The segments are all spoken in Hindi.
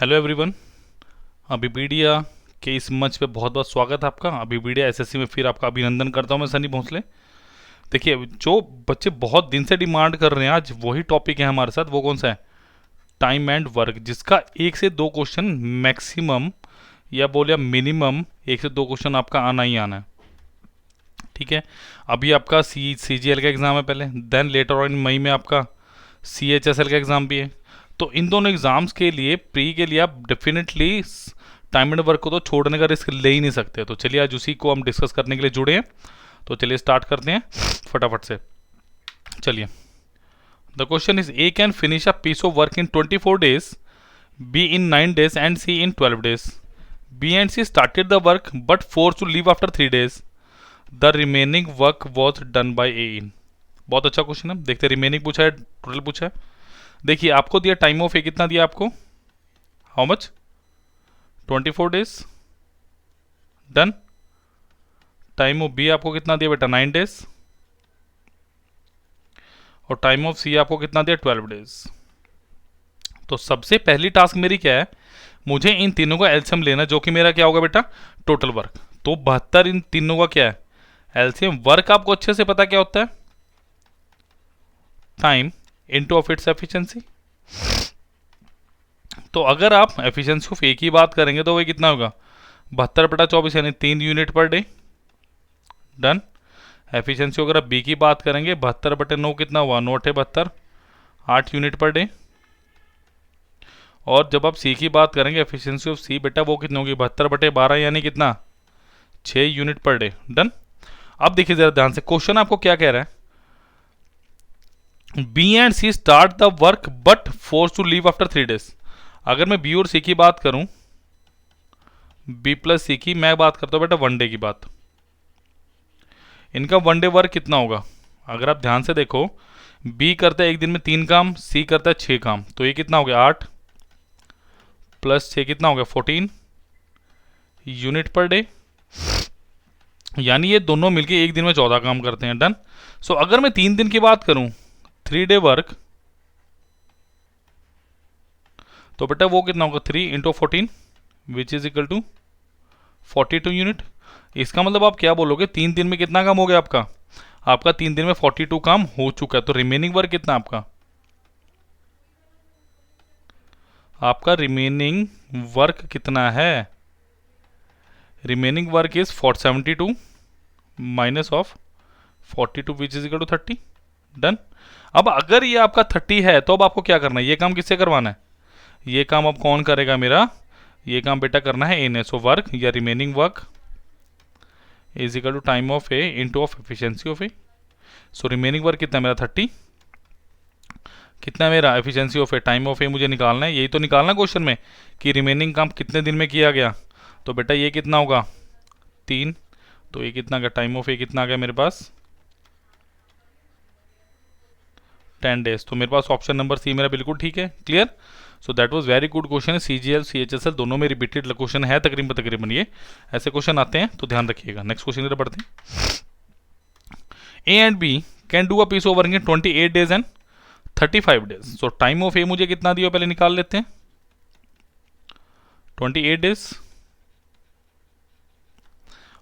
Hello everyone. अभिपीडिया के इस मंच पे बहुत बहुत स्वागत है आपका। अभिपीडिया एसएससी में फिर आपका अभिनंदन करता हूँ मैं, सनी भोसले। देखिए, जो बच्चे बहुत दिन से डिमांड कर रहे हैं, आज वही टॉपिक है हमारे साथ। वो कौन सा है? टाइम एंड वर्क, जिसका एक से दो क्वेश्चन मैक्सिमम या बोले मिनिमम एक से दो क्वेश्चन आपका आना ही आना है। ठीक है, अभी आपका CGL का एग्ज़ाम है पहले, देन लेटर ऑन मई में आपका CHSL का एग्ज़ाम भी है। तो इन दोनों एग्ज़ाम्स के लिए प्री के लिए आप डेफिनेटली टाइम एंड वर्क को तो छोड़ने का रिस्क ले ही नहीं सकते। तो चलिए आज उसी को हम डिस्कस करने के लिए जुड़े हैं। तो चलिए स्टार्ट करते हैं फटाफट से। चलिए, the question is A can finish a piece of work in 24 days, B in 9 days and C in 12 days. B and C started the work but force to leave after 3 days. The remaining work was done by A in. बहुत अच्छा क्वेश्चन है। देखते हैं, रिमेनिंग पूछा है, टोटल पूछा है। देखिए, आपको दिया टाइम ऑफ ए कितना दिया आपको, how much, 24 days done. Time of B आपको कितना दिया बेटा, 9 days। और टाइम ऑफ सी आपको कितना दिया, 12 days। तो सबसे पहली टास्क मेरी क्या है, मुझे इन तीनों का एलसीएम लेना, जो कि मेरा क्या होगा बेटा, टोटल वर्क। तो 72 इन तीनों का क्या है, एलसीएम। वर्क आपको अच्छे से पता क्या होता है, time into of its efficiency. तो अगर आप एफिशिएंसी ऑफ ए की बात करेंगे तो वही कितना होगा, 72/24 यानी 3 unit per day, done. Efficiency अगर आप बी की बात करेंगे, 72/9 कितना हुआ, 9 × 72, 8 यूनिट पर डे। और जब आप सी की बात करेंगे, एफिशिएंसी ऑफ सी बेटा वो कितनी होगी, 72/12 यानी कितना, 6 यूनिट पर डे, डन। अब देखिए जरा ध्यान से, क्वेश्चन आपको क्या कह रहा है, B and C start the work but force to leave after 3 days। अगर मैं बी और सी की बात करूं, बी प्लस सी की मैं बात करता हूं बेटा 1 डे की बात, इनका 1 डे वर्क कितना होगा। अगर आप ध्यान से देखो, बी करता है एक दिन में 3 काम, सी करता है 6 काम, तो ये कितना हो गया, 8 प्लस 6 कितना हो गया, 14 यूनिट पर डे। यानी ये दोनों मिलके एक दिन में 14 काम करते हैं, डन। सो अगर मैं 3 दिन की बात करूं, 3 डे वर्क, तो बेटा वो कितना होगा, 3 × 14 which is equal to 42 unit. इसका मतलब आप क्या बोलोगे, 3 दिन में कितना काम हो गया आपका, आपका 3 दिन में 42 काम हो चुका है। तो रिमेनिंग वर्क कितना आपका रिमेनिंग वर्क कितना है, remaining work is 72 minus of 42 which is equal to 30, done. अब अगर ये आपका 30 है तो अब आपको क्या करना है, ये काम किससे करवाना है, ये काम अब कौन करेगा मेरा, ये काम बेटा करना है ए ने। सो वर्क या remaining work is equal to time of A into of efficiency of A. So remaining work कितना है मेरा, 30, कितना है मेरा efficiency of A, time of A मुझे निकालना है। यही तो निकालना क्वेश्चन में कि रिमेनिंग काम कितने दिन में किया गया। तो बेटा ये कितना होगा, 3, तो ये कितना गया, टाइम ऑफ ए कितना आ गया मेरे पास, 10 days। तो मेरे पास ऑप्शन नंबर सी मेरा बिल्कुल ठीक है, clear. So that was very good question है। CGL CHSL दोनों में रिपीटेड क्वेश्चन है तकरीबन ये ऐसे क्वेश्चन आते हैं, तो ध्यान रखिएगा। नेक्स्ट क्वेश्चन की तरफ बढ़ते हैं। A and B can do a piece of work in 28 days and 35 days। So time of A मुझे कितना दिया पहले निकाल लेते हैं, 28 days,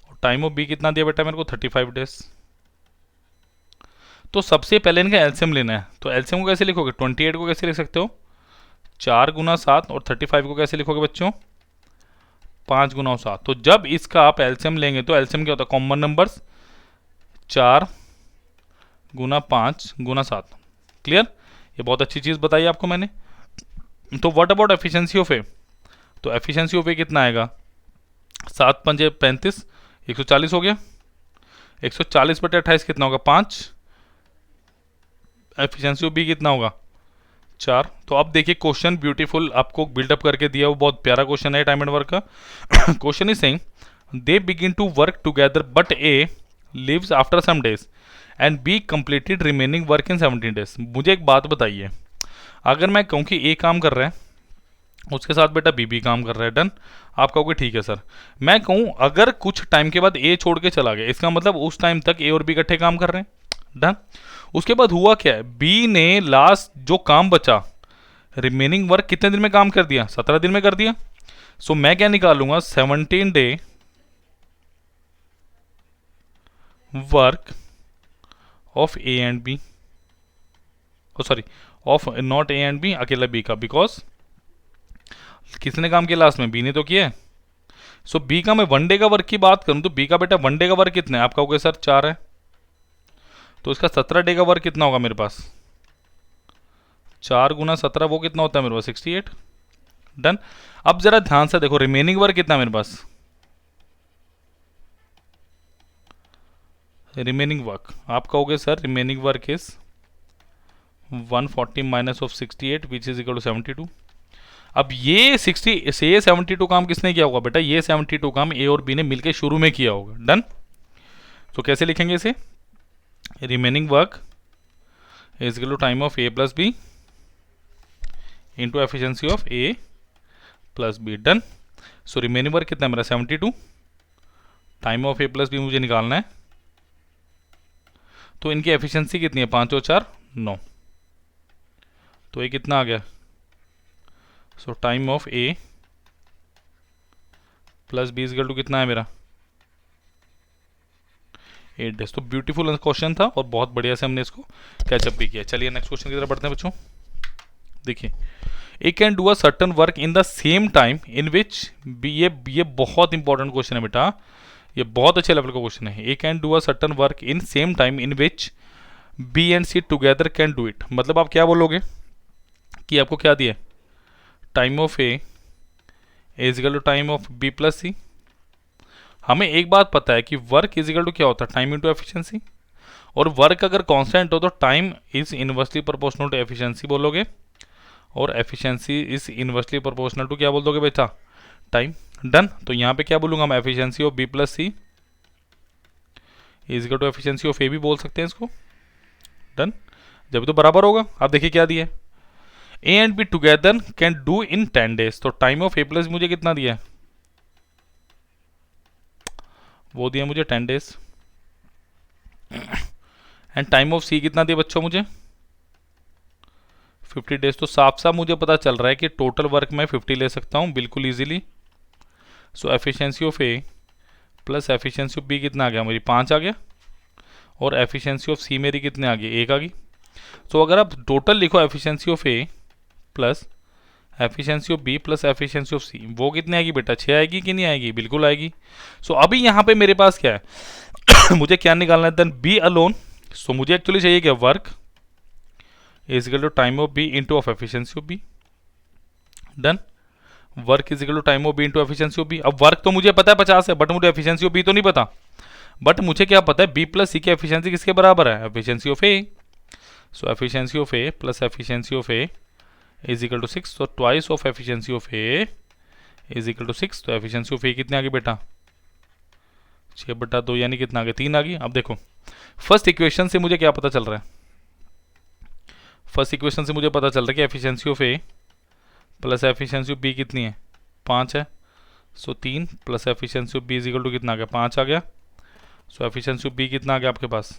और टाइम ऑफ बी कितना दिया बेटा मेरे को, 35 days। तो सबसे पहले इनका एलसीएम लेना है। तो एलसीएम को कैसे लिखोगे, 28 को कैसे लिख सकते हो, 4 × 7, और 35 को कैसे लिखोगे बच्चों, 5 × 7। तो जब इसका आप एलसीएम लेंगे तो एलसीएम क्या होता है, कॉमन नंबर्स, 4 × 5 × 7, क्लियर। ये बहुत अच्छी चीज़ बताई आपको मैंने। तो व्हाट अबाउट एफिशिएंसी ऑफ ए, तो एफिशिएंसी ऑफ ए कितना आएगा, 7 × 5 = 35, 140 हो गया, 140/28 कितना होगा, 5। एफिशिएंसी ऑफ बी कितना होगा, 4। तो अब देखिए क्वेश्चन ब्यूटीफुल आपको बिल्डअप करके दिया, वो बहुत प्यारा क्वेश्चन है टाइम एंड वर्क का। Question is saying they begin to work together but A leaves after some days and B completed remaining work in 17 days। मुझे एक बात बताइए, अगर मैं कहूँ कि ए काम कर रहा है, उसके साथ बेटा बी भी काम कर रहा है, डन। आप कहोगे ठीक है सर। मैं कहूँ अगर कुछ टाइम के बाद ए छोड़ के चला गया, इसका मतलब उस टाइम तक ए और बी इकट्ठे काम कर रहे हैं, डन। उसके बाद हुआ क्या है, बी ने लास्ट जो काम बचा रिमेनिंग वर्क कितने दिन में काम कर दिया? 17 दिन में कर दिया। सो मैं क्या निकालूंगा? 17 day work of A and B, O sorry, of not A and B, अकेला बी का, बिकॉज किसने काम किया लास्ट में? बी ने तो किया है। सो बी का मैं 1 डे का वर्क की बात करूं तो बी का बेटा 1 डे का वर्क कितना है? आपका होगा सर 4 है, तो इसका 17 डे का वर्क कितना होगा मेरे पास? 4 गुना 17 वो कितना होता है मेरे पास? 68। डन। अब जरा ध्यान से देखो रिमेनिंग वर्क कितना है मेरे पास? रिमेनिंग वर्क आपका हो गया sir, remaining work is 140 minus of 68 which is equal to 72। अब ये 60 से ये 72 काम किसने किया होगा बेटा? ये 72 काम ए और बी ने मिलकर शुरू में किया होगा। डन। तो कैसे लिखेंगे इसे? Remaining work is equal to time of A plus B into efficiency of A plus B. Done. So remaining work कितना है मेरा? 72। Time of A plus B मुझे निकालना है, तो इनकी एफिशिएंसी कितनी है? 5 और 4 9, तो ये कितना आ गया? So time of A plus B equal to कितना है मेरा? 8 डेज। तो ब्यूटीफुल क्वेश्चन था और बहुत बढ़िया से हमने इसको कैचअप भी किया। चलिए नेक्स्ट क्वेश्चन की तरफ बढ़ते हैं बच्चों। देखिए, A can do a certain work in the same time in which B, ये बहुत इंपॉर्टेंट क्वेश्चन है बेटा, ये बहुत अच्छे लेवल का क्वेश्चन है। A can do a certain work in same time in which B and C together can do it. मतलब आप क्या बोलोगे कि आपको क्या दिया? Time of A is equal to time of B plus C. हमें एक बात पता है कि वर्क इज इक्वल टू क्या होता है? Time into efficiency. और वर्क अगर कांस्टेंट हो तो time is inversely proportional to efficiency बोलोगे, और efficiency is inversely proportional to क्या बोल दोगे बेटा? टाइम। डन। तो यहाँ पे क्या बोलूंगा मैं? Efficiency of B plus C is equal to efficiency of A भी बोल सकते हैं इसको। डन। जब तो बराबर होगा। आप देखिए क्या दिया है? ए and B together can do in 10 days. तो टाइम ऑफ ए प्लस मुझे कितना दिया है? वो दिया मुझे 10 डेज। एंड टाइम ऑफ सी कितना दिया बच्चों मुझे? 50 डेज। तो साफ साफ मुझे पता चल रहा है कि टोटल वर्क मैं 50 ले सकता हूँ बिल्कुल easily. So efficiency of A plus efficiency of B कितना आ गया? मेरी 5 आ गया। और एफिशिएंसी ऑफ सी मेरी कितने आ गई? 1 आ गई। तो अगर आप टोटल लिखो efficiency of A plus efficiency of B plus efficiency of C, वो कितनी आएगी बेटा? 6 आएगी कि नहीं आएगी? बिल्कुल आएगी। सो अभी यहाँ पे मेरे पास क्या है? मुझे क्या निकालना है? Then B alone. सो मुझे एक्चुअली चाहिए क्या? Work is equal to time of B into of efficiency of B. Done. Work is equal to time of B into efficiency of B. अब वर्क तो मुझे पता है 50 है, बट मुझे एफिशिएंसी ऑफ बी तो नहीं पता। बट मुझे क्या पता है? बी प्लस सी की एफिशिएंसी किसके बराबर है? Efficiency of A. So efficiency of A plus efficiency of A is equal to 6। तो twice of efficiency of A is equal to 6। तो एफिशिएंसी ऑफ ए कितने आ गई बेटा? 6/2 यानी कितना आ गया? 3 आ गई। अब देखो फर्स्ट इक्वेशन से मुझे क्या पता चल रहा है? फर्स्ट इक्वेशन से मुझे पता चल रहा है कि efficiency of A plus efficiency of B कितनी है? 5 है। So 3 plus efficiency of B is equal to कितना आ गया? 5 आ गया। सो एफिशिएंसी ऑफ बी कितना आ गया आपके पास?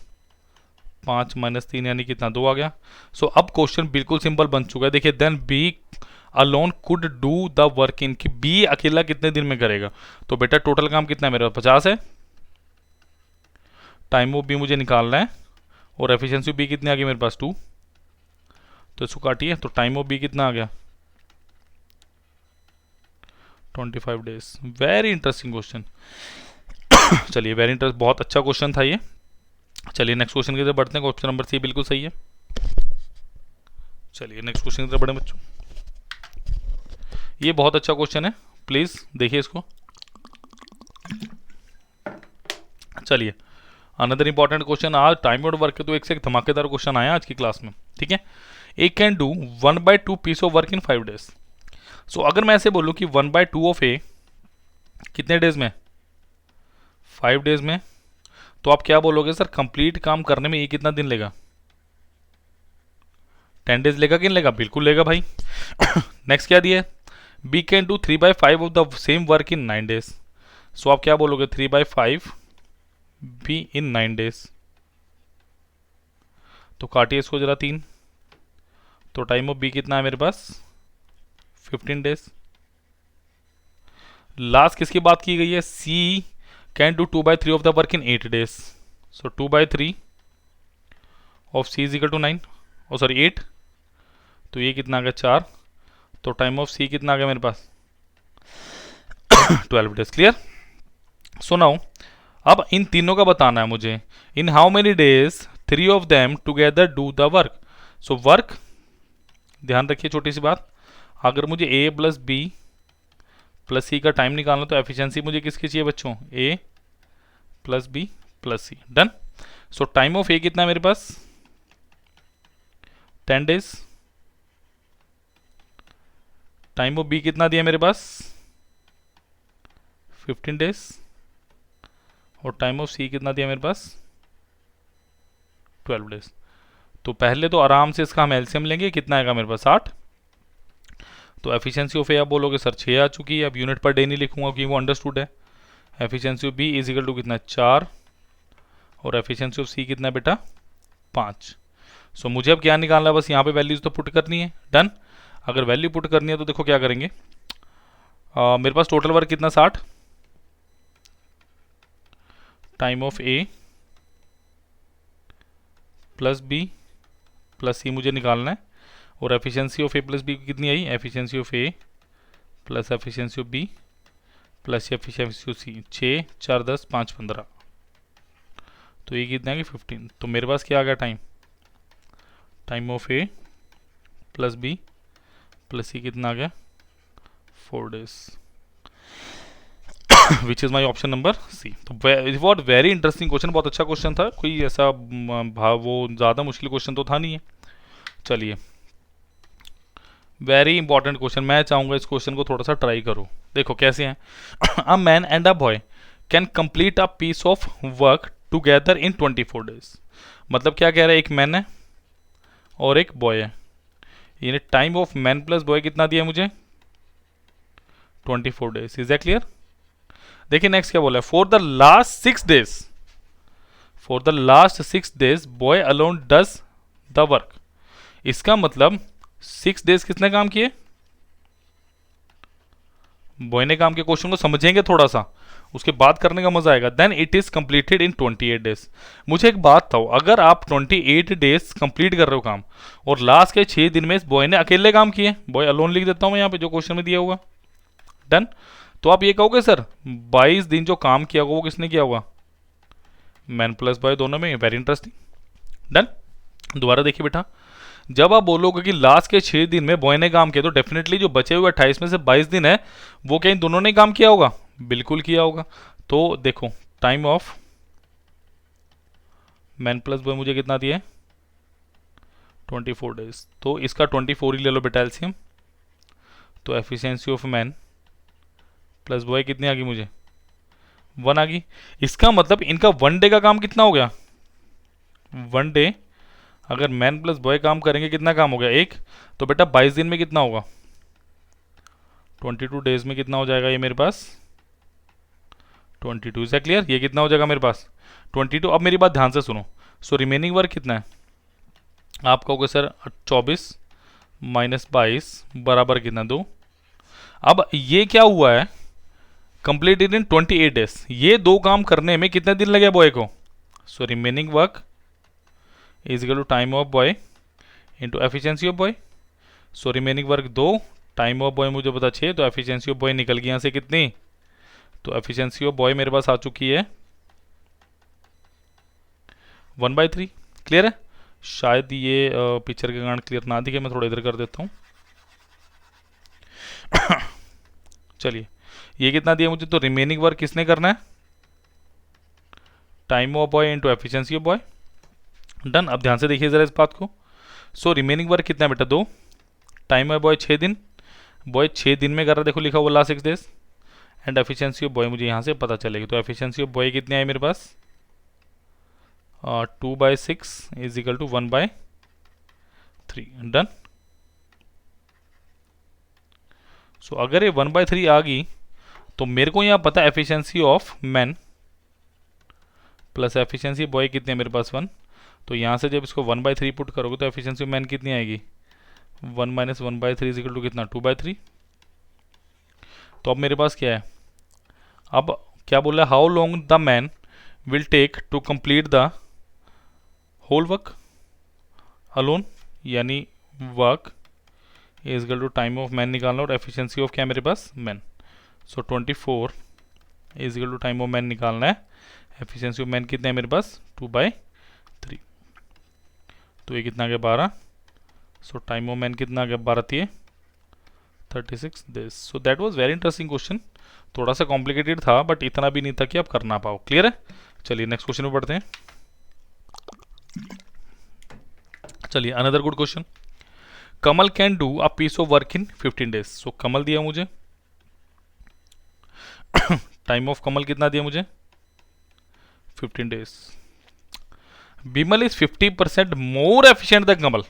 5 माइनस 3 यानी कितना? 2 आ गया। सो अब क्वेश्चन बिल्कुल सिंपल बन चुका है। देखिए, then B alone could do the work in, कि बी अकेला कितने दिन में करेगा? तो बेटा टोटल काम कितना है मेरा? 50 है। टाइम ऑफ बी मुझे निकालना है, और एफिशिएंसी बी कितनी आ गई मेरे पास? 2। तो इसको काटिए, तो टाइम ऑफ बी कितना आ गया? 25 डेज। Very interesting question. चलिए, वेरी इंटरेस्ट, बहुत अच्छा क्वेश्चन था ये। चलिए नेक्स्ट क्वेश्चन की तरफ बढ़ते हैं। क्वेश्चन नंबर 3 बिल्कुल सही है। चलिए नेक्स्ट क्वेश्चन की तरफ बढ़े बच्चों। ये बहुत अच्छा क्वेश्चन है, प्लीज देखिए इसको। चलिए अनदर इंपॉर्टेंट क्वेश्चन। आज टाइम आउट वर्क के तो एक से एक धमाकेदार क्वेश्चन आया आज की क्लास में, ठीक है। A can do 1/2 piece of work in 5 days. So अगर मैं ऐसे बोलूं कि 1/2 ऑफ ए कितने डेज में? 5 डेज में। तो आप क्या बोलोगे? सर कंप्लीट काम करने में ये कितना दिन लेगा? 10 डेज लेगा कि नहीं लेगा? बिल्कुल लेगा भाई। नेक्स्ट क्या दिया है? B can do 3/5 of the same work in 9 days. So आप क्या बोलोगे? 3/5 बी इन 9 डेज। तो काटिए इसको जरा 3। तो टाइम ऑफ बी कितना है मेरे पास 15 डेज। लास्ट किसकी बात की गई है, C can do 2/3 of the work in 8 days. So 2/3 of C is equal to 9, oh sorry 8, तो ये कितना आ गया 4। तो टाइम ऑफ सी कितना आ गया मेरे पास 12 डेज। क्लियर। सो नाउ अब इन तीनों का बताना है मुझे, in how many days 3 of them together do the work. So work, ध्यान रखिए छोटी सी बात, अगर मुझे A plus B plus C का टाइम निकालना तो एफिशिएंसी मुझे किसकी चाहिए बच्चों, A plus B plus C. Done. So time of A कितना है मेरे पास 10 डेज। टाइम ऑफ बी कितना दिया मेरे पास 15 डेज। और टाइम ऑफ सी कितना दिया मेरे पास 12 डेज। तो पहले तो आराम से इसका हम एलसीएम लेंगे, कितना आएगा मेरे पास 60। तो एफिशिएंसी ऑफ ए आप बोलोगे सर 6 आ चुकी है, अब यूनिट पर डे नहीं लिखूंगा क्योंकि वो अंडरस्टूड है। Efficiency of B is equal to कितना 4 और एफिशिएंसी ऑफ सी कितना है बेटा 5। सो मुझे अब क्या निकालना है, बस यहाँ पे वैल्यूज तो पुट करनी है। डन। अगर वैल्यू पुट करनी है तो देखो क्या करेंगे, मेरे पास टोटल वर्क कितना 60, time of A plus B plus C मुझे निकालना है, और efficiency of A plus B कितनी आई, efficiency of A plus efficiency of B plus efficiency of C, 6 4 10 5 15, तो ये कितना है कि 15। तो मेरे पास क्या आ गया time of A plus B plus C कितना आ गया 4 days, which is my option number C. तो वॉट वेरी इंटरेस्टिंग क्वेश्चन, बहुत अच्छा क्वेश्चन था, कोई ऐसा वो ज़्यादा मुश्किल क्वेश्चन तो था नहीं है। चलिए, वेरी इंपॉर्टेंट क्वेश्चन, मैं चाहूँगा इस क्वेश्चन को थोड़ा सा ट्राई करो। देखो कैसे हैं, a man and a boy can complete a piece of work together in 24 days. मतलब क्या कह रहा है, एक मैन है और एक बॉय है, यानी time of man plus boy कितना दिया मुझे 24 डेज। Is that clear. देखिए नेक्स्ट क्या बोला है, for the last 6 days, for the last 6 days boy alone does the work. इसका मतलब 6 डेज किसने काम किए, बॉय ने काम किया। क्वेश्चन को समझेंगे थोड़ा सा, उसके बाद करने का मजा आएगा। Then it is completed in 28 days. मुझे एक बात था, अगर आप 28 डेज कंप्लीट कर रहे हो काम और लास्ट के 6 दिन में इस बॉय ने अकेले काम किए, बॉय अलोन लिख देता हूं मैं यहाँ पे जो क्वेश्चन में दिया हुआ। डन। तो आप ये कहोगे सर 22 दिन जो काम किया होगा वो किसने किया होगा, मैन प्लस बॉय दोनों में। Very interesting. डन। दोबारा देखिए बेटा, जब आप बोलोगे कि लास्ट के 6 दिन में बॉय ने काम किया तो डेफिनेटली जो बचे हुए 28 में से 22 दिन है वो क्या इन दोनों ने काम किया होगा, बिल्कुल किया होगा। तो देखो time of man plus boy मुझे कितना दिया है 24 डेज, तो इसका 24 ही ले लो बेटा एलसीएम। तो efficiency of man plus boy कितनी आ गई मुझे 1 आ गई। इसका मतलब इनका 1 डे का काम कितना हो गया, 1 डे अगर मैन प्लस बॉय काम करेंगे कितना काम हो गया 1, तो बेटा 22 दिन में कितना होगा 22 डेज में कितना हो जाएगा ये मेरे पास 22। Is clear. ये कितना हो जाएगा मेरे पास 22। अब मेरी बात ध्यान से सुनो। सो रिमेनिंग वर्क कितना है, आप कहोगे सर 24 माइनस 22 बराबर कितना 2। अब ये क्या हुआ है, कंप्लीटेड इन 28 डेज। ये दो काम करने में कितने दिन लगे बॉय को। So remaining work is equal to time of boy into efficiency of boy. So remaining work 2, time of boy मुझे पता 6, तो एफिशिएंसी ऑफ बॉय निकल गई यहाँ से कितनी, तो एफिशिएंसी ऑफ बॉय मेरे पास आ चुकी है 1/3। क्लियर है। शायद ये पिक्चर के कारण क्लियर ना दिखे, मैं थोड़ा इधर कर देता हूँ। चलिए, ये कितना दिया मुझे, तो रिमेनिंग वर्क किसने करना है, time of boy into efficiency of boy. Done. अब ध्यान से देखिए जरा इस बात को। सो रिमेनिंग वर्क कितना है बेटा 2, टाइम ऑफ बॉय 6 दिन, बॉय 6 दिन में कर रहा है, देखो लिखा हुआ last 6 days, and efficiency of boy मुझे यहाँ से पता चलेगी। तो एफिशिएंसी ऑफ बॉय कितनी आई मेरे पास 2/6 इज इक्वल टू 1/3। डन। सो अगर ये 1/3 आ गई तो मेरे को यहाँ पता efficiency of man plus efficiency boy कितनी है मेरे पास 1। तो यहाँ से जब इसको 1/3 पुट करोगे तो एफिशिएंसी ऑफ मैन कितनी आएगी 1 माइनस 1/3 इज इक्वल टू कितना, 2/3। तो अब मेरे पास क्या है, अब क्या बोल रहा है, how long the man will take to complete the whole work alone, यानी work is equal to time of man निकालना और एफिशिएंसी ऑफ क्या मेरे पास, man. So 24 is equal to time of man निकालना है, एफिशिएंसी ऑफ मैन कितने है मेरे पास, 2/3। तो ये कितना आ गया, 12। सो टाइम ऑफ मैन कितना आ गया, 12 36 days. So that was very interesting question, थोड़ा सा कॉम्प्लिकेटेड था बट इतना भी नहीं था कि आप कर ना पाओ। क्लियर है? चलिए नेक्स्ट क्वेश्चन में पढ़ते हैं। चलिए another good question, Kamal can do a piece of work in 15 days. So Kamal दिया मुझे, टाइम ऑफ कमल कितना दिया मुझे, 15 days. Bimal is 50% more efficient than Kamal.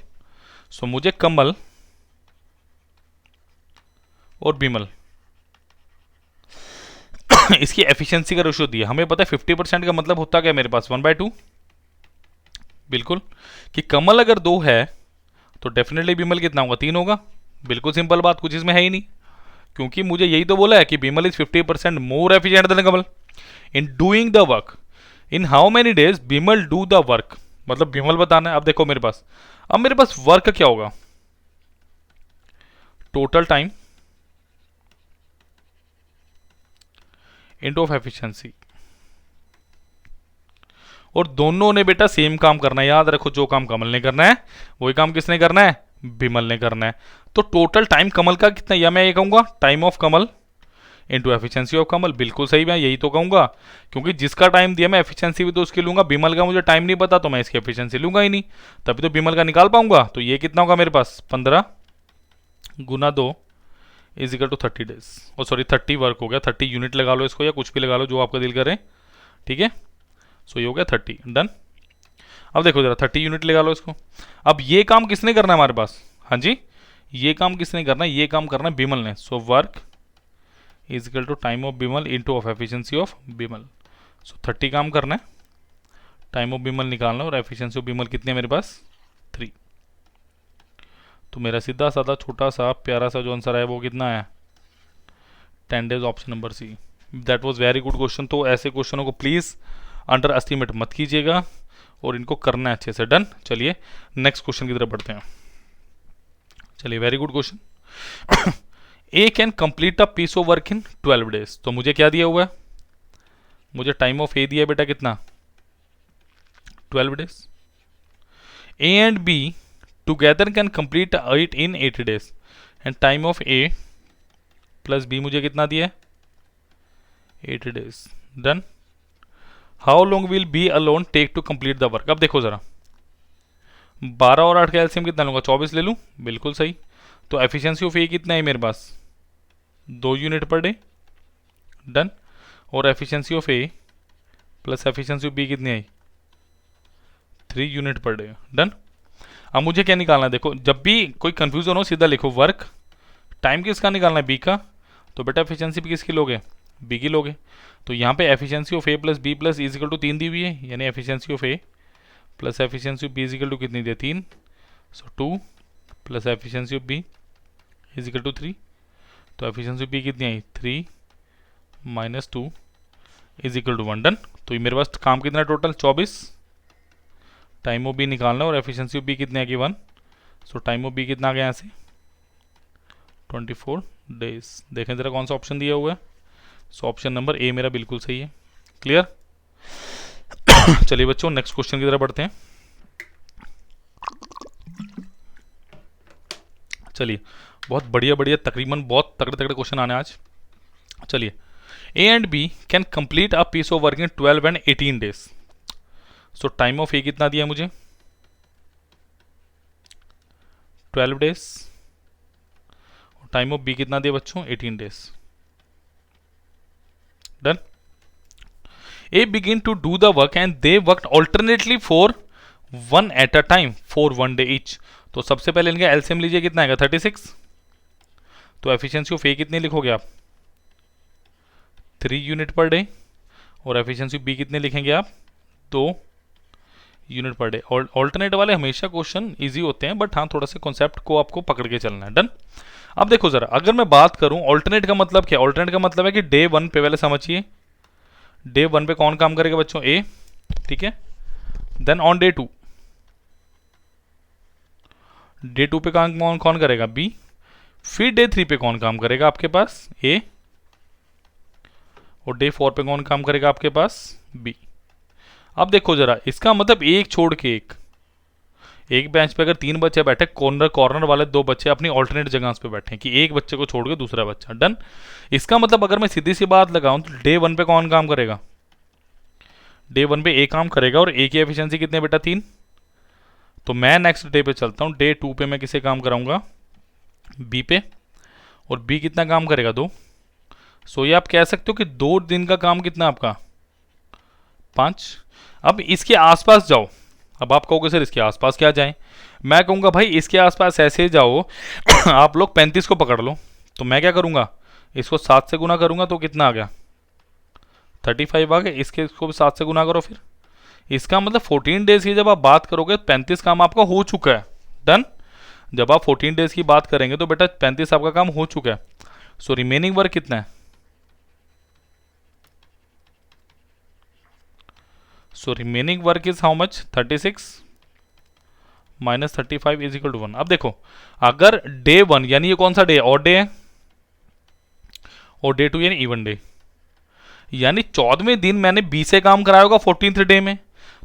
So मुझे कमल और बिमल इसकी एफिशिएंसी का रेशियो दिया। हमें पता है 50% का मतलब होता क्या मेरे पास, 1/2। बिल्कुल, कि कमल अगर 2 है तो डेफिनेटली बिमल कितना होगा, 3 होगा। बिल्कुल सिंपल बात, कुछ इसमें है ही नहीं, क्योंकि मुझे यही तो बोला है कि Bimal is 50% more efficient than Kamal in doing the work. In how many days Bimal do the work, मतलब बिमल बताना है। अब देखो मेरे पास, अब मेरे पास वर्क क्या होगा, total time into of efficiency, और दोनों ने बेटा सेम काम करना है। याद रखो, जो काम कमल ने करना है वही काम किसने करना है, बिमल ने करना है। तो टोटल टाइम कमल का कितना, या मैं ये कहूंगा time of Kamal into efficiency of Kamal. बिल्कुल सही, मैं यही तो कहूंगा, क्योंकि जिसका टाइम दिया मैं एफिशिएंसी भी तो उसकी लूंगा। बिमल का मुझे टाइम नहीं पता तो मैं इसकी एफिशिएंसी लूंगा ही नहीं, तभी तो बिमल का निकाल पाऊंगा। तो ये कितना होगा मेरे पास, 15 गुना 2 इज इक्वल टू 30 डेज। और सॉरी 30 वर्क हो गया, 30 यूनिट लगा लो इसको, या कुछ भी लगा लो जो आपका दिल करे। ठीक है, सो ये हो गया 30, डन। अब देखो जरा, 30 यूनिट लगा लो इसको। अब ये काम किसने करना है हमारे पास, हाँ जी, ये काम किसने करना है, ये काम करना है बिमल ने। So work is equal to time of Bimal into of efficiency of Bimal. So 30 काम करना है, टाइम ऑफ बिमल निकालना है, और एफिशिएंसी ऑफ बिमल कितनी है मेरे पास, 3। तो मेरा सीधा साधा छोटा सा प्यारा सा जो आंसर है वो कितना है, 10 days, option number C. That was very good question. तो ऐसे क्वेश्चनों को प्लीज़ अंडर एस्टिमेट मत कीजिएगा और इनको करना है अच्छे से, डन। चलिए नेक्स्ट क्वेश्चन की तरफ बढ़ते हैं। चलिए very good question, A can complete a piece of work in 12 days. तो मुझे क्या दिया हुआ है, मुझे टाइम ऑफ ए दिया बेटा कितना, 12 days. A and B together can complete it in 8 days, and time of A plus B मुझे कितना दिया है, 8 days, done. How long will B alone take to complete the work. अब देखो जरा, 12 और 8 का एलसीएम कितना लूंगा, 24 ले लूँ, बिल्कुल सही। तो एफिशिएंसी ऑफ ए कितना है मेरे पास, 2 यूनिट पर डे, डन। और efficiency of A plus efficiency of B कितनी आई, 3 यूनिट पर डे, डन। अब मुझे क्या निकालना है, देखो जब भी कोई कंफ्यूजन हो सीधा लिखो, वर्क टाइम किसका निकालना है, बी का। तो बेटा एफिशिएंसी भी किसकी लोगे, बी की लोगे। तो यहाँ पे efficiency of A plus B plus is equal to 3 दी हुई है, यानी efficiency of A plus efficiency of B is equal to कितनी दी, 3। So 2 plus efficiency of B is equal to 3। तो एफिशिएंसी ऑफ बी कितनी आई, 3 minus 2 is equal to 1, done. तो ये मेरे पास काम कितना टोटल, 24। टाइम ऑफ बी निकालना और एफिशिएंसी ऑफ बी कितने आ गई, 1। सो टाइम ऑफ बी कितना आ गया यहाँ से, 24 डेज। देखें जरा कौन सा ऑप्शन दिया हुआ है। सो ऑप्शन नंबर ए मेरा बिल्कुल सही है। क्लियर? चलिए बच्चों नेक्स्ट क्वेश्चन की तरफ बढ़ते हैं। चलिए बहुत बढ़िया बढ़िया, तकरीबन बहुत तगड़े तगड़े क्वेश्चन आने आज। चलिए, A and B can complete a piece of work in 12 and 18 days. So time of A कितना दिया मुझे, 12 डेज। टाइम ऑफ बी कितना दिया बच्चों, 18 days, done. A begin to do the work and they work alternately for 1 at a time for 1 day each. तो सबसे पहले इनका एलसीएम लीजिए, कितना आएगा, 36। तो एफिशिएंसी ऑफ ए कितनी लिखोगे आप, 3 यूनिट पर डे। और एफिशिएंसी बी कितने लिखेंगे आप, 2, यूनिट पर डे। ऑल्टरनेट वाले हमेशा क्वेश्चन इजी होते हैं, बट हाँ थोड़ा सा कॉन्सेप्ट को आपको पकड़ के चलना है। डन। अब देखो जरा, अगर मैं बात करूं ऑल्टरनेट का मतलब क्या, ऑल्टरनेट का मतलब है कि डे 1 पे पहले समझिए, डे 1 पे कौन काम करेगा बच्चों, ए, ठीक है। देन ऑन डे 2, डे 2 पे काम कौन कौन करेगा, बी। फिर डे 3 पे कौन काम करेगा आपके पास, ए। और डे 4 पे कौन काम करेगा आपके पास, बी। अब देखो जरा, इसका मतलब एक छोड़ के एक बेंच पे अगर 3 बच्चे बैठे, कॉर्नर कॉर्नर वाले 2 बच्चे अपनी ऑल्टरनेट जगह पे बैठे कि एक बच्चे को छोड़ के दूसरा बच्चा। डन। इसका मतलब अगर मैं सीधी सी बात लगाऊं तो डे 1 पे कौन काम करेगा, डे 1 पे ए काम करेगा, और ए की एफिशिएंसी कितनी है बेटा, 3। तो मैं नेक्स्ट डे पे चलता हूं, डे 2 पे मैं किसे काम कराऊंगा, बी पे, और बी कितना काम करेगा, 2। सो ये आप कह सकते हो कि 2 दिन का काम कितना आपका, 5। अब इसके आसपास जाओ, अब आप कहोगे सर इसके आसपास क्या जाएं, मैं कहूँगा भाई इसके आसपास ऐसे जाओ आप लोग 35 को पकड़ लो, तो मैं क्या करूँगा, इसको 7 से गुना करूँगा तो कितना आ गया, 35 आ गया। इसको भी 7 से गुना करो फिर, इसका मतलब 14 डेज की जब आप बात करोगे 35 काम आपका हो चुका है। डन। जब आप 14 डेज की बात करेंगे तो बेटा 35 आपका काम हो चुका है। सो रिमेनिंग वर्क कितना है, so remaining work is how much, 36 minus 35 is equal to 1। अब देखो, अगर डे 1 यानी ये कौन सा डे, ऑड डे है, और डे 2 यानी इवन डे, यानी 14वें दिन मैंने बी से काम कराया होगा 14th डे में,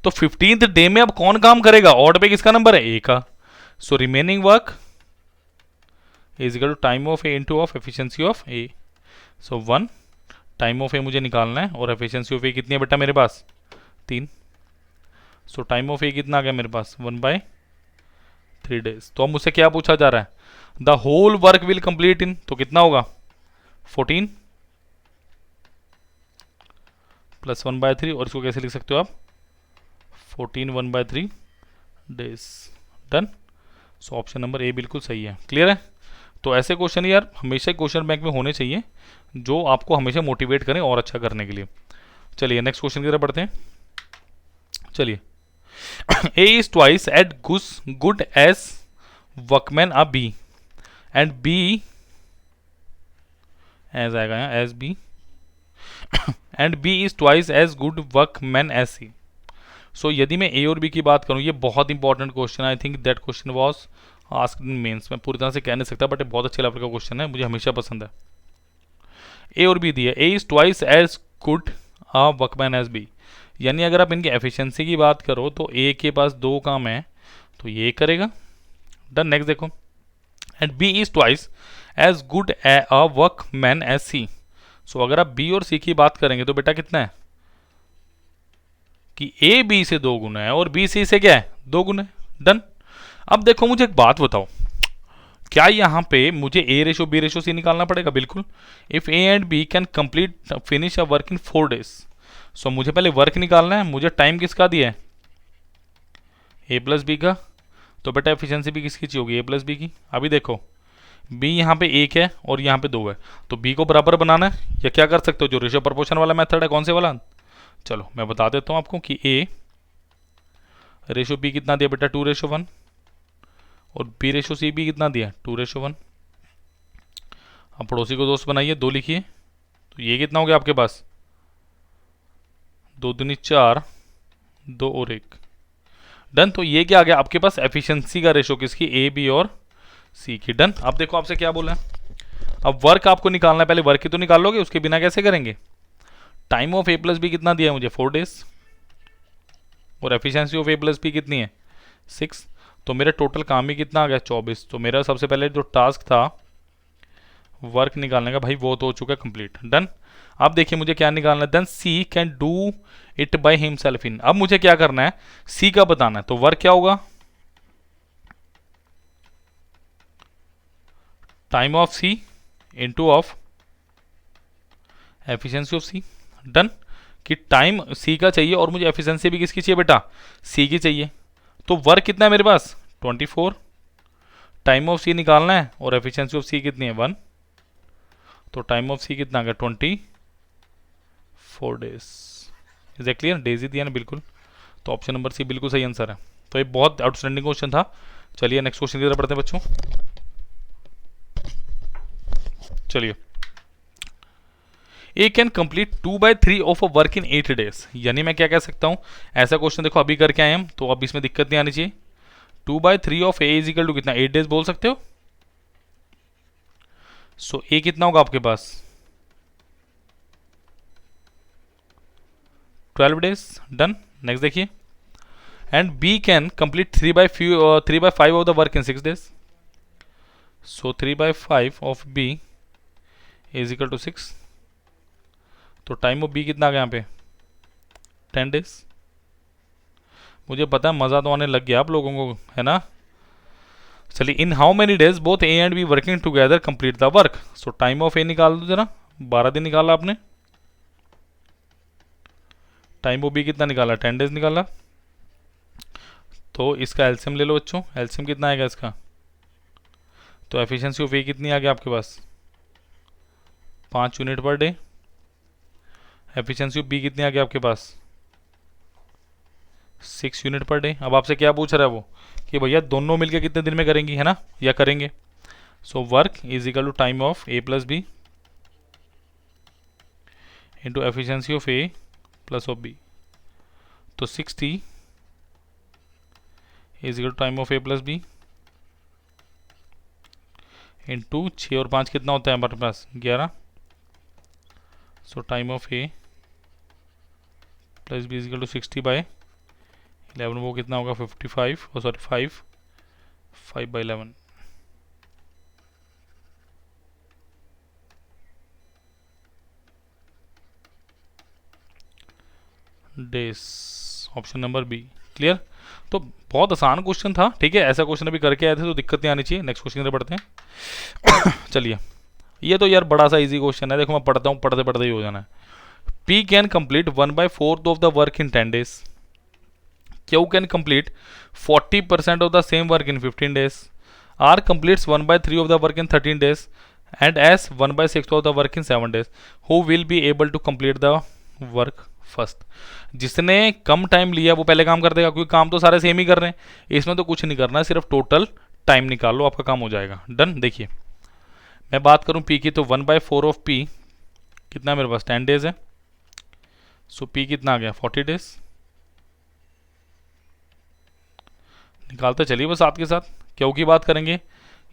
तो 15th डे में अब कौन काम करेगा, ऑड पे किसका नंबर है, ए का। So remaining work is equal to time of A into of efficiency of A. So 1 time of A मुझे निकालना है, और एफिशिएंसी ऑफ ए कितनी है बेटा मेरे पास, 3। सो टाइम ऑफ ए कितना आ गया मेरे पास, 1/3 डेज। तो अब मुझसे क्या पूछा जा रहा है, the whole work will complete in, तो कितना होगा, 14 प्लस 1/3, और इसको कैसे लिख सकते हो आप, 14 1/3 days. Done. So option number A बिल्कुल सही है। क्लियर है। तो ऐसे क्वेश्चन यार हमेशा क्वेश्चन बैंक में होने चाहिए, जो आपको हमेशा मोटिवेट करें और अच्छा करने के लिए। चलिए नेक्स्ट क्वेश्चन की तरफ बढ़ते हैं। चलिए A is twice at good as workman a B, and B as आएगा यहाँ, as B, and B is twice as good workman as C. So यदि मैं ए और बी की बात करूं, ये बहुत इंपॉर्टेंट क्वेश्चन है। I think that question was asked in mains. मैं पूरी तरह से कह नहीं सकता, बट बहुत अच्छे लेवल का क्वेश्चन है, मुझे हमेशा पसंद है। ए और बी दिया, A is twice as good a workman as B, यानी अगर आप इनकी एफिशिएंसी की बात करो तो ए के पास 2 काम है, तो ये करेगा। डन। नेक्स्ट देखो, and B is twice as good a workman as C. So अगर आप बी और सी की बात करेंगे तो बेटा कितना है कि ए बी से 2 गुना है, और बी सी से क्या है, 2 गुना है। डन। अब देखो मुझे एक बात बताओ, क्या यहाँ पे मुझे A ratio B ratio C निकालना पड़ेगा, बिल्कुल। If A and B can complete finish a work in 4 days, so मुझे पहले वर्क निकालना है, मुझे टाइम किसका दिया है, ए प्लस बी का, तो बेटा एफिशिएंसी भी किसकी चाहिए होगी, ए प्लस बी की। अभी देखो बी यहाँ पे 1 है और यहाँ पे 2 है, तो बी को बराबर बनाना है, या क्या कर सकते हो, जो रेशो प्रपोर्शन वाला मेथड है, कौन से वाला, चलो मैं बता देता हूँ आपको कि ए रेशो बी कितना दिया बेटा, 2:1, और बी रेशो सी भी कितना दिया, 2:1। अब पड़ोसी को दोस्त बनाइए, 2 लिखिए, तो ये कितना हो गया आपके पास, 2 दूनी 4, 2 और 1। डन। तो ये क्या आ गया आपके पास, एफिशिएंसी का रेशो किसकी, ए बी और सी की। डन। अब देखो आपसे क्या बोला है, अब वर्क आपको निकालना है, पहले वर्क ही तो निकाल लोगे, उसके बिना कैसे करेंगे। Time of A plus B कितना दिया है मुझे, 4 डेज, और efficiency of A plus B कितनी है, 6। तो मेरा टोटल काम ही कितना आ गया, 24। तो मेरा सबसे पहले जो टास्क था वर्क निकालने का, भाई वो तो हो चुका है कंप्लीट। डन। अब देखिए मुझे क्या निकालना है, then C can do it by himself in. अब मुझे क्या करना है, सी का बताना है, तो वर्क क्या होगा, time of C into of efficiency of C. Done. कि टाइम सी का चाहिए और मुझे एफिशिएंसी भी किसकी चाहिए बेटा, सी की चाहिए। तो वर्क कितना है मेरे पास, 24, टाइम ऑफ सी निकालना है, और एफिशिएंसी ऑफ सी कितनी है, 1। तो टाइम ऑफ सी कितना आ गया, 24 days. Is A clear, days ही दिया ना, बिल्कुल। तो ऑप्शन नंबर सी बिल्कुल सही आंसर है। तो ये बहुत आउटस्टैंडिंग क्वेश्चन था। चलिए नेक्स्ट क्वेश्चन की तरफ बढ़ते हैं बच्चों। चलिए, A can complete 2/3 of a work in 8 days. यानी मैं क्या कह सकता हूं, ऐसा क्वेश्चन देखो अभी करके आए हम, तो अब इसमें दिक्कत नहीं आनी चाहिए। 2/3 of A is equal to कितना, 8 डेज बोल सकते हो। सो ए कितना होगा आपके पास, 12 डेज। डन। नेक्स्ट देखिए, and B can complete 3/5 of the work in 6 days. So 3/5 of B is equal to 6। तो टाइम ऑफ बी कितना आ गया यहाँ पे, 10 डेज। मुझे पता है मज़ा तो आने लग गया आप लोगों को, है ना। चलिए, in how many days both A and B working together complete the work. So time of A निकाल दो जरा, 12 दिन निकाला आपने। टाइम ऑफ बी कितना निकाला, 10 डेज निकाला। तो इसका एलसीएम ले लो बच्चों। एलसीएम कितना आएगा इसका, तो एफिशिएंसी ऑफ ए कितनी आ गया आपके पास, 5 unit per day. Efficiency of B कितनी आ गया आपके पास, 6 यूनिट पर डे। अब आपसे क्या पूछ रहा है वो, कि भैया दोनों मिलकर कितने दिन में करेंगी, है ना, या करेंगे। So work is equal to time of A plus B into efficiency of A plus of B. तो 60 is equal to time of A plus B into 6 और 5 कितना होता है हमारे पास, 11। So time of A plus B is equal to 60/11। वो कितना होगा, 55, और sorry 5/11। Days, option number B. Clear. तो बहुत आसान क्वेश्चन था, ठीक है। ऐसा क्वेश्चन अभी करके आए थे तो दिक्कत नहीं आनी चाहिए। नेक्स्ट क्वेश्चन की तरफ बढ़ते हैं। चलिए, ये तो यार बड़ा सा इजी क्वेश्चन है। देखो मैं पढ़ता हूँ, पढ़ते पढ़ते ही हो जाना है। P can complete 1/4 of the work in 10 days. Q can complete 40% of the same work in 15 days. R completes 1/3 of the work in 13 days. And S 1/6 of the work in 7 days. Who will be able to complete the work first? जिसने कम टाइम लिया वो पहले काम कर देगा, क्योंकि काम तो सारे सेम ही कर रहे हैं। इसमें तो कुछ नहीं करना है, सिर्फ टोटल टाइम निकाल लो, आपका काम हो जाएगा। डन। देखिए, मैं बात करूं P की, तो 1/4 ऑफ P कितना मेरे पास, 10 डेज है। सो P कितना आ गया, 40 डेज। निकालते चलिए बस साथ के साथ। क्यू की बात करेंगे,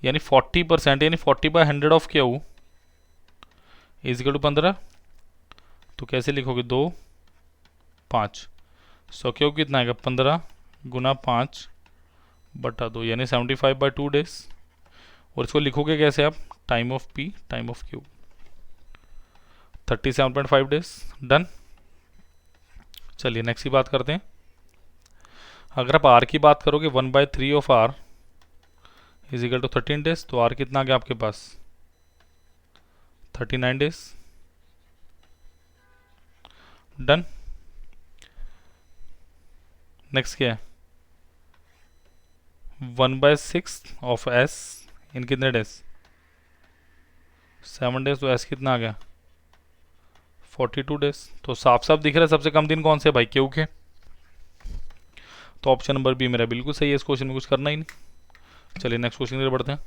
यानी 40%, यानी 40/100 of Q is equal to 15। तो कैसे लिखोगे, 2, 5। सो क्यू कितना आएगा, 15 गुना 5/2, यानी 75/2 डेज। और इसको लिखोगे कैसे आप, time of P time of Q, 37.5 days. Done. चलिए नेक्स्ट की बात करते हैं। अगर आप R की बात करोगे, 1/3 of R is equal to 13 days. तो R कितना आ गया आपके पास, 39 डेज। डन। नेक्स्ट क्या है, 1/6 ऑफ S इन कितने डेज, 7 डेज। तो S कितना आ गया, 42 डेज। तो साफ साफ दिख रहा है सबसे कम दिन कौन से भाई, क्यू के। तो ऑप्शन नंबर बी मेरा बिल्कुल सही है। इस क्वेश्चन में कुछ करना ही नहीं। चलिए नेक्स्ट क्वेश्चन की तरफ बढ़ते हैं।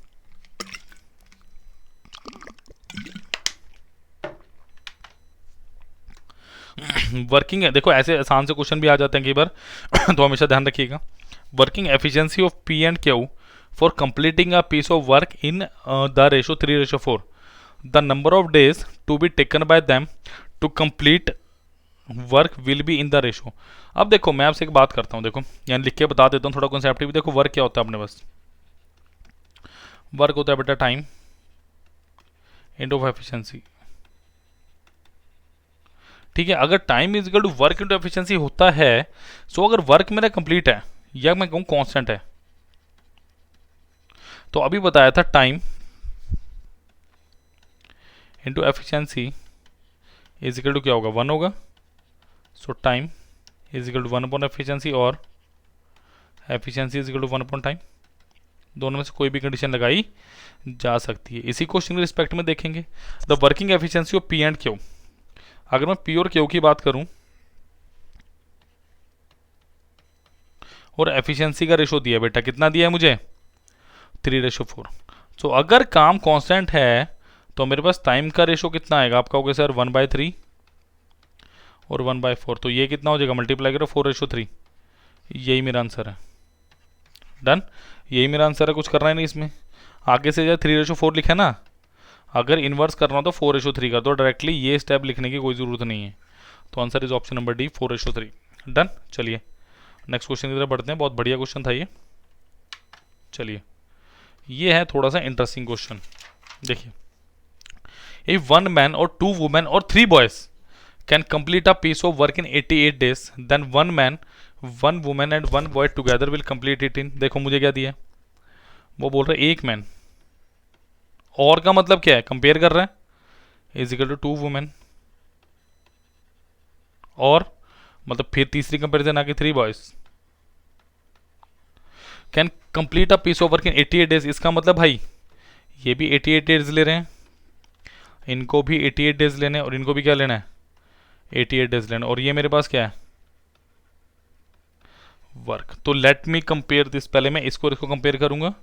वर्किंग है, देखो ऐसे आसान से क्वेश्चन भी आ जाते हैं कई बार, तो हमेशा ध्यान रखिएगा। Working efficiency of P and Q for completing a piece of work in the ratio 3:4। The number of days to be taken by them to complete work will be in the ratio. अब देखो मैं आपसे एक बात करता हूँ, देखो यानी लिख के बता देता हूँ थोड़ा कॉन्सेप्ट भी। देखो वर्क क्या होता है अपने पास, वर्क होता है बेटा टाइम इनटू एफिशिएंसी। ठीक है, अगर time is equal to work into efficiency होता है, सो अगर वर्क मेरा कंप्लीट है या मैं कहूँ कांस्टेंट है, तो अभी बताया था time into efficiency is equal to क्या होगा, 1 होगा। So time is equal to 1 upon efficiency, और efficiency is equal to 1 upon time. दोनों में से कोई भी कंडीशन लगाई जा सकती है। इसी क्वेश्चन के रिस्पेक्ट में देखेंगे the working efficiency of P and Q। अगर मैं P और Q की बात करूं, और एफिशिएंसी का रेशो दिया बेटा, कितना दिया है मुझे, 3:4। सो अगर काम कांस्टेंट है तो मेरे पास टाइम का रेशो कितना आएगा, आप कहोगे सर 1/3 और 1/4, तो ये कितना हो जाएगा, मल्टीप्लाई करो 4:3। यही मेरा आंसर है। डन, यही मेरा आंसर है, कुछ करना ही नहीं इसमें। आगे से जो 3:4 लिखा है ना, अगर इन्वर्स करना हो तो 4:3 कर दो डायरेक्टली, ये स्टेप लिखने की कोई ज़रूरत नहीं है। तो answer is option number D, 4:3। Done. चलिए नेक्स्ट क्वेश्चन की तरफ बढ़ते हैं, बहुत बढ़िया क्वेश्चन था ये। चलिए ये है थोड़ा सा इंटरेस्टिंग क्वेश्चन। देखिए, इफ 1 मैन और 2 वुमेन और 3 boys can complete a piece of work in 88 days, then 1 man 1 women and 1 boy together will complete it in, देखो मुझे क्या दिया है, वो बोल रहे एक मैन, और का मतलब क्या है, कंपेयर कर रहा है, इज इक्वल टू 2 वुमेन, और मतलब फिर तीसरी कंपेरिजन आके 3 boys can complete a piece of work in 88 days. इसका मतलब भाई ये भी 88 डेज ले रहे हैं, इनको भी 88 डेज लेने, और इनको भी क्या लेना है, 88 डेज लेना, और ये मेरे पास क्या है, वर्क। तो लेट मी कंपेयर दिस, पहले मैं इसको कंपेयर करूंगा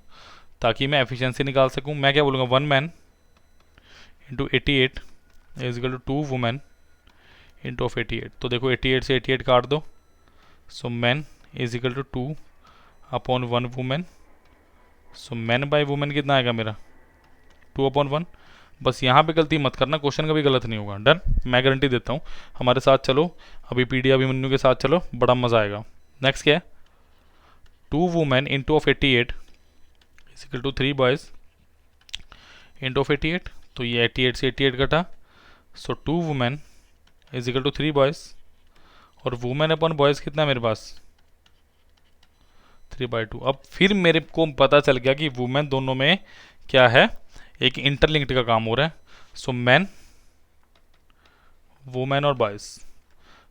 ताकि मैं एफिशिएंसी निकाल सकूं। मैं क्या बोलूँगा, 1 man into 88 is equal to 2 women into of 88। तो देखो 88 से 88 काट दो, so man is equal to 2 upon 1 women. So man by women कितना आएगा मेरा, 2/1। बस यहाँ पे गलती मत करना, क्वेश्चन का भी गलत नहीं होगा। डन, मैं गारंटी देता हूँ, हमारे साथ चलो, अभी पीडिया अभिमन्यु के साथ चलो, बड़ा मज़ा आएगा। नेक्स्ट क्या है, 2 women into of 88 is equal to 3 boys into of 88। तो ये 88 से 88 कटा, so 2 women is equal to 3 boys, और वुमेन अपॉन बॉयज़ कितना है मेरे पास, 3/2। अब फिर मेरे को पता चल गया कि वुमेन दोनों में क्या है, एक इंटरलिंक्ड का काम हो रहा है। सो मैन, वुमेन और बॉयज़।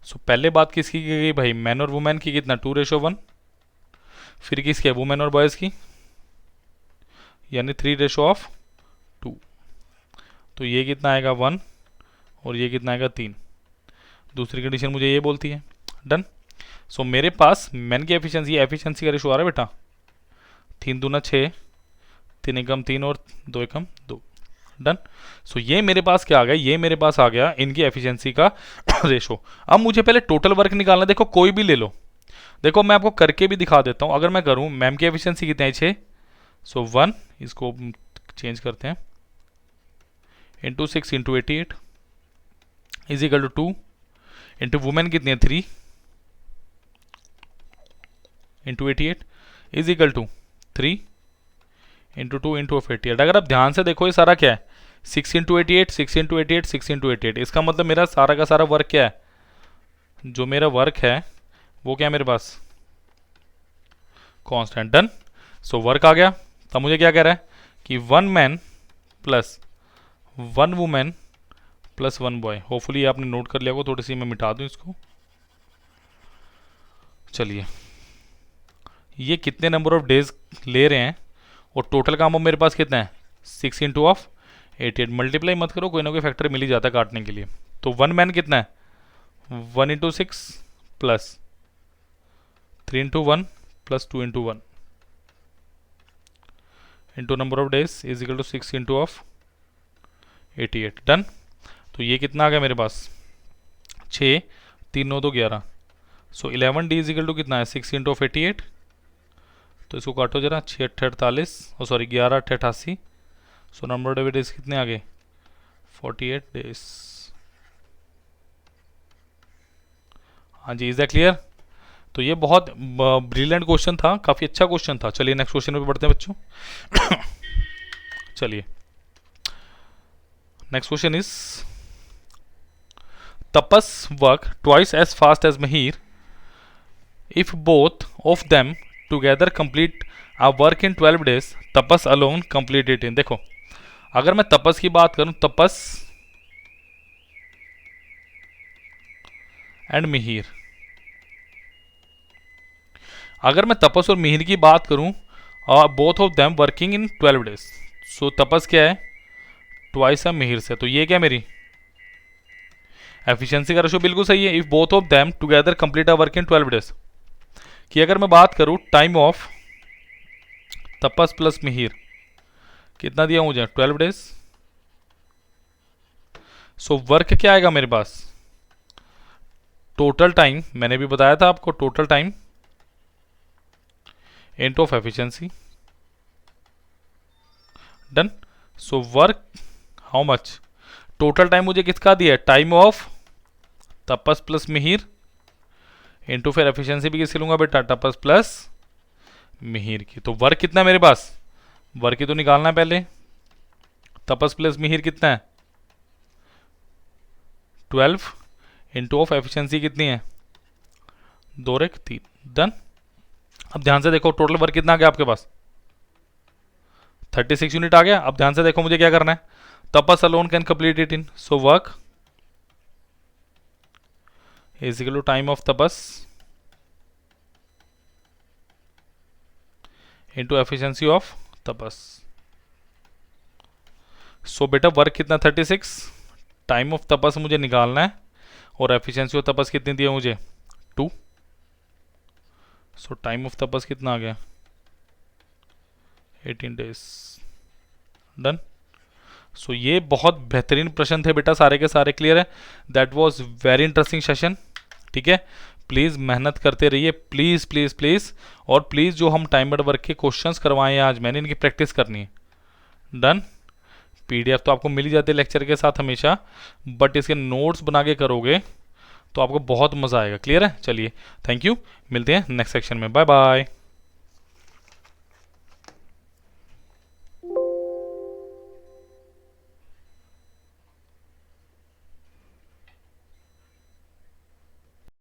सो पहले बात किसकी की गई भाई, मैन और वुमेन की, कितना 2:1। फिर किसकी है, वुमेन और बॉयज़ की, यानी 3:2। तो ये कितना आएगा 1, और ये कितना आएगा 3। दूसरी कंडीशन मुझे ये बोलती है। डन। सो मेरे पास मैन की एफिशिएंसी का रेशो आ रहा है बेटा, 3 दूना 6, 3 एकम 3 और 2 एकम 2। डन। सो ये मेरे पास क्या आ गया, ये मेरे पास आ गया इनकी एफिशिएंसी का रेशो। अब मुझे पहले टोटल वर्क निकालना, देखो कोई भी ले लो, देखो मैं आपको करके भी दिखा देता हूँ। अगर मैं करूँ, मैम की एफिशिएंसी कितनी है 6, सो 1, इसको चेंज करते हैं, into 6 into 88 is equal to 2, into women कितनी है 3 into 88 is equal to 3 into 2 into of 88। अगर आप ध्यान से देखो, ये सारा क्या है, 6 इंटू 88, 6 इंटू 88, 6 इंटू 88। इसका मतलब मेरा सारा का सारा वर्क क्या है, जो मेरा वर्क है वो क्या है मेरे पास, कांस्टेंट। डन। सो वर्क आ गया। तब मुझे क्या कह रहा है कि 1 man plus 1 women plus 1 boy. Hopefully आपने नोट कर लिया होगा, थोड़ी सी मैं मिटा दूं इसको। चलिए, ये कितने नंबर ऑफ डेज ले रहे हैं, और टोटल काम अब मेरे पास कितना है, 6 इंटू ऑफ 88। मल्टीप्लाई मत करो, कोई ना कोई फैक्टर मिल ही जाता है काटने के लिए। तो 1 मैन कितना है, 1 into 6 plus 3 into 1 plus 2 into 1 into number of days is equal to 6 into of 88। Done. तो ये कितना आ गया मेरे पास, 6, 3 9 2 11। So 11D is equal to कितना है, 6 इंटू ऑफ 88। तो इसको काटो जरा, 6 8 48, और sorry 11 8 88। So number of days कितने आ गए, 48 डेज। हाँ जी, इज दैट क्लियर। तो ये बहुत ब्रिलियंट क्वेश्चन था, काफ़ी अच्छा क्वेश्चन था। चलिए नेक्स्ट क्वेश्चन पे बढ़ते हैं बच्चों। चलिए next question is, Tapas work twice as fast as Mahir if both of them together complete a work in 12 days. Tapas alone complete it in, देखो अगर मैं तपस की बात करूं, तपस एंड मिहिर, अगर मैं तपस और मिहिर की बात करूं, both of them working in 12 days. So Tapas क्या है, ट्वाइस है मिहिर से, तो ये क्या मेरी एफिशिएंसी का रेशो बिल्कुल सही है। If both of them together complete a work in 12 days, कि अगर मैं बात करूं time of Tapas plus Mihir, कितना दिया मुझे 12 डेज। सो वर्क क्या आएगा मेरे पास, टोटल टाइम, मैंने भी बताया था आपको total time into of efficiency, done. So work how much, total time मुझे किसका दिया है, time of Tapas plus Mihir into फिर एफिशिएंसी भी किसकी लूंगा बेटा, तपस प्लस मिहिर की। तो वर्क कितना है मेरे पास, वर्क की तो निकालना है पहले, तपस प्लस मिहिर कितना है 12 इनटू ऑफ एफिशिएंसी कितनी है 2 और 1 3, डन। अब ध्यान से देखो टोटल वर्क कितना आ गया आपके पास 36 यूनिट आ गया। अब ध्यान से देखो मुझे क्या करना है, Tapas alone can complete it in, so work is equal to time of Tapas into efficiency of Tapas. So बेटा वर्क कितना 36, टाइम ऑफ तपस मुझे निकालना है और एफिशिएंसी ऑफ तपस कितनी दी है मुझे 2। सो टाइम ऑफ तपस कितना आ गया 18 डेज, डन। सो ये बहुत बेहतरीन प्रश्न थे बेटा, सारे के सारे क्लियर है। That was very interesting session, ठीक है। प्लीज़ मेहनत करते रहिए, प्लीज़ प्लीज़ प्लीज़, और प्लीज़ जो हम टाइमर वर्क के क्वेश्चंस करवाएं आज, मैंने इनकी प्रैक्टिस करनी है, डन। पीडीएफ तो आपको मिल ही जाते लेक्चर के साथ हमेशा, बट इसके नोट्स बना के करोगे तो आपको बहुत मज़ा आएगा, क्लियर है। चलिए थैंक यू, मिलते हैं नेक्स्ट सेक्शन में, बाय बाय।